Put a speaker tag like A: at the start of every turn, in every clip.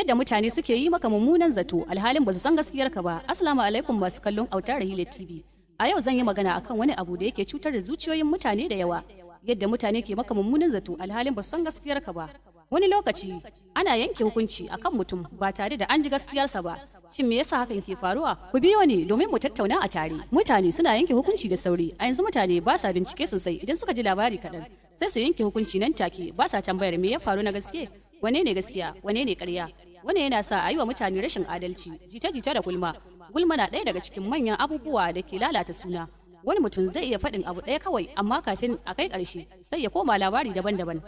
A: yadda mutane suke yi maka mummunan zato alhalin ba su san gaskiyarka ba. Assalamu alaikum masu kallon Tarida TV. A yau zan yi magana akan wani abu da yake cutar da zuciyoyin mutane da yawa. Yadda mutane ke maka mummunan zato alhalin ba su san gaskiyarka ba. Wani lokaci ana yanke hukunci akan mutum ba tare da an ji gaskiyarsa ba. Shin me yasa hakan ke faruwa? Ku biyo ni domin mu tattauna a tare. Mutane suna yanke hukunci da sauri. A yanzu mutane ba sa bincike sosai idan suka ji labari kaɗan. Sai su yanke hukunci nan take, ba sa tambayar me ya faru na gaske, wane ne gaskiya, wane ne ƙarya. Wannan yana sa a yi wa mutane rashin adalci, jita-jita da gulma. Gulma na ɗaya daga cikin manyan abubuwa da ke lalata suna. Wani mutum zai iya faɗin abu ɗaya kawai, amma kafin a kai ƙarshe sai ya koma labari daban-daban.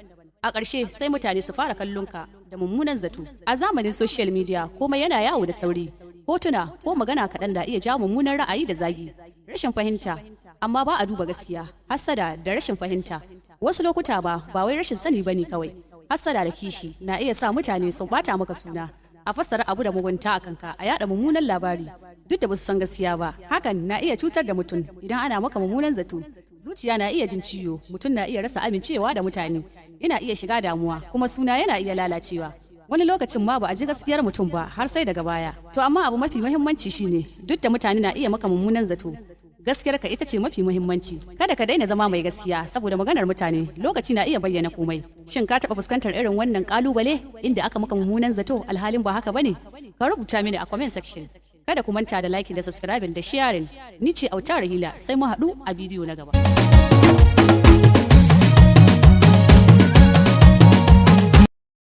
A: A ƙarshe sai mutane su fara kallon ka da mummunan zato. A zamanin social media komai yana yawo da sauri. Hotuna ko magana kaɗan da iya jawo mummunan ra'ayi da zagi. Rashin fahimta, amma ba a duba gaskiya. Hassada da rashin fahimta. Wasu lokuta ba wai rashin sani bane kawai. Hassada da kishi na iya sa mutane su bata maka suna. A fassara abu da mugunta a kanka, a yada mummunan labari. Duk da ba su san gaskiya ba, hakan na iya cutar da mutum idan ana maka mummunan zato. Zuciya na iya jin ciwo, mutum na iya rasa amincewa da mutane. Yana iya shiga damuwa, kuma suna yana iya lalacewa. Wani lokacin ma ba a ji gaskiyar mutum ba har sai daga baya. To amma abu mafi muhimmanci shine duk da mutane na iya maka mummunan zato, gaskiyar ka ita ce mafi muhimmanci. Kada ka daina zama mai gaskiya saboda maganar mutane lokaci na iya bayyana komai. Shin ka taɓa fuskantar irin wannan kalubale inda aka maka mummunan zato alhalin ba haka bane? Ka rubuta mini a comment section. Kada ku manta da like da subscribe da sharing. Ni ce Tarida, sai mu haɗu a bidiyo na gaba.